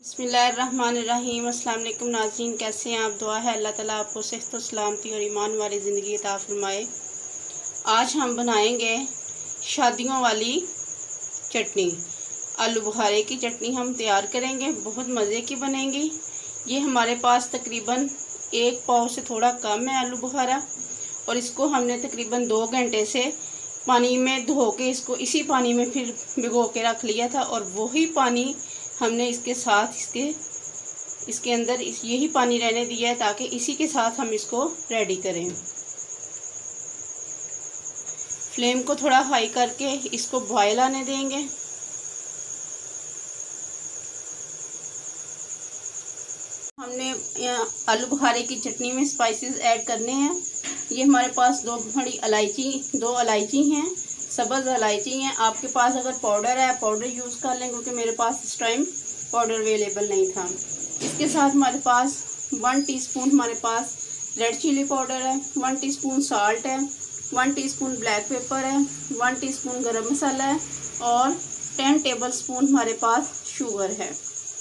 बिस्मिल्लाहिर्रहमानिर्रहीम। अस्सलाम वालेकुम नाज़रीन, कैसे हैं आप? दुआ है अल्लाह ताला आपको सेहत सलामती और ईमान वाली ज़िंदगी अता फरमाए। आज हम बनाएंगे शादियों वाली चटनी। आलू बुखारे की चटनी हम तैयार करेंगे, बहुत मज़े की बनेगी। ये हमारे पास तकरीबन 1 पाव से थोड़ा कम है आलू बुखारा, और इसको हमने तकरीबन 2 घंटे से पानी में धो के इसको इसी पानी में फिर भिगो के रख लिया था, और वही पानी हमने इसके साथ इसके अंदर यही पानी रहने दिया है, ताकि इसी के साथ हम इसको रेडी करें। फ्लेम को थोड़ा हाई करके इसको बॉयल आने देंगे। हमने आलू बुखारे की चटनी में स्पाइसेस ऐड करने हैं। ये हमारे पास 2 इलायची हैं, सब्ज़ इलायची हैं। आपके पास अगर पाउडर है पाउडर यूज़ कर लें, क्योंकि मेरे पास इस टाइम पाउडर अवेलेबल नहीं था। इसके साथ हमारे पास 1 टीस्पून हमारे पास रेड चिली पाउडर है, 1 टीस्पून साल्ट है, 1 टीस्पून ब्लैक पेपर है, 1 टीस्पून गरम मसाला है, और 10 टेबल स्पून हमारे पास शुगर है।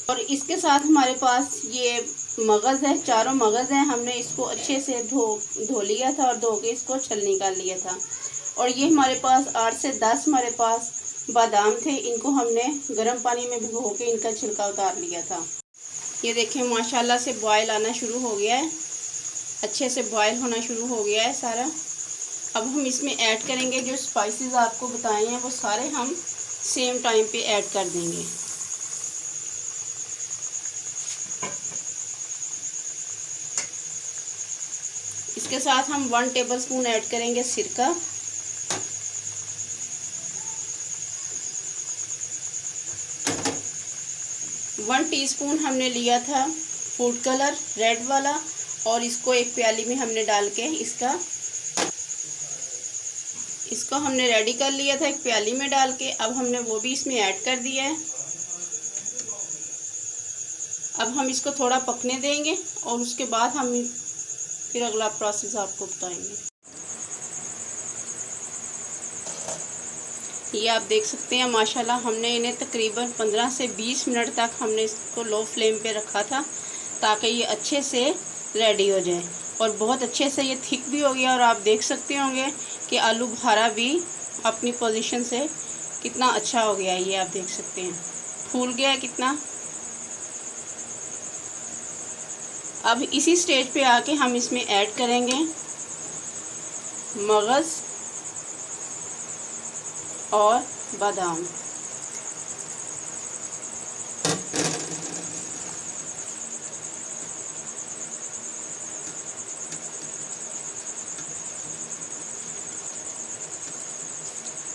और इसके साथ हमारे पास ये मगज़ है, चारों मगज़ हैं। हमने इसको अच्छे से धो लिया था और धो के इसको छल निकाल लिया था। और ये हमारे पास 8 से 10 हमारे पास बादाम थे, इनको हमने गर्म पानी में भिगो के इनका छिलका उतार लिया था। ये देखें माशाल्लाह से बॉयल आना शुरू हो गया है, अच्छे से बॉयल होना शुरू हो गया है सारा। अब हम इसमें ऐड करेंगे जो स्पाइसेस आपको बताए हैं, वो सारे हम सेम टाइम पे ऐड कर देंगे। इसके साथ हम 1 टेबल स्पून ऐड करेंगे सिरका, 1 टीस्पून हमने लिया था फूड कलर रेड वाला, और इसको एक प्याली में हमने डाल के इसको हमने रेडी कर लिया था एक प्याली में डाल के। अब हमने वो भी इसमें ऐड कर दिया है। अब हम इसको थोड़ा पकने देंगे, और उसके बाद हम फिर अगला प्रोसेस आपको बताएंगे। ये आप देख सकते हैं माशाल्लाह हमने इन्हें तकरीबन 15 से 20 मिनट तक हमने इसको लो फ्लेम पे रखा था, ताकि ये अच्छे से रेडी हो जाए। और बहुत अच्छे से ये थिक भी हो गया, और आप देख सकते होंगे कि आलू बुखारा भी अपनी पोजीशन से कितना अच्छा हो गया है। ये आप देख सकते हैं फूल गया है कितना। अब इसी स्टेज पे आके हम इसमें ऐड करेंगे मगज़ और बादाम।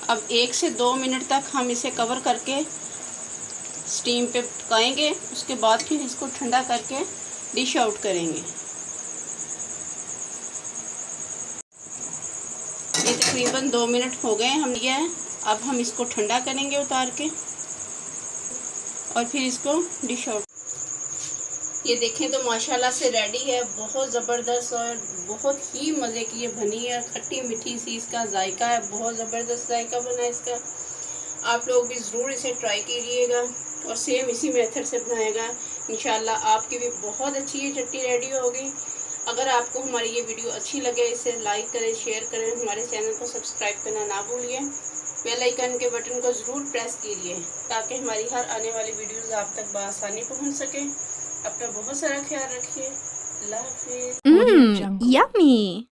अब 1 से 2 मिनट तक हम इसे कवर करके स्टीम पे पकाएंगे। उसके बाद फिर इसको ठंडा करके डिश आउट करेंगे। ये तकरीबन 2 मिनट हो गए हम लिया है। अब हम इसको ठंडा करेंगे उतार के, और फिर इसको डिश आउट। ये देखें तो माशाल्लाह से रेडी है, बहुत ज़बरदस्त और बहुत ही मज़े की ये बनी है। खट्टी मीठी सी इसका जायका है, बहुत ज़बरदस्त जायका बना है इसका। आप लोग भी ज़रूर इसे ट्राई कीजिएगा, और सेम इसी मेथड से बनाएगा। इंशाल्लाह आपकी भी बहुत अच्छी ये चटनी रेडी होगी। अगर आपको हमारी ये वीडियो अच्छी लगे, इसे लाइक करें, शेयर करें, हमारे चैनल को सब्सक्राइब करना ना भूलिए। बेल आइकन के बटन को ज़रूर प्रेस कीजिए, ताकि हमारी हर आने वाली वीडियोज़ आप तक बआसानी पहुँच सके। अपना बहुत सारा ख्याल रखिए। अल्लाह हाफिज़। Yummy.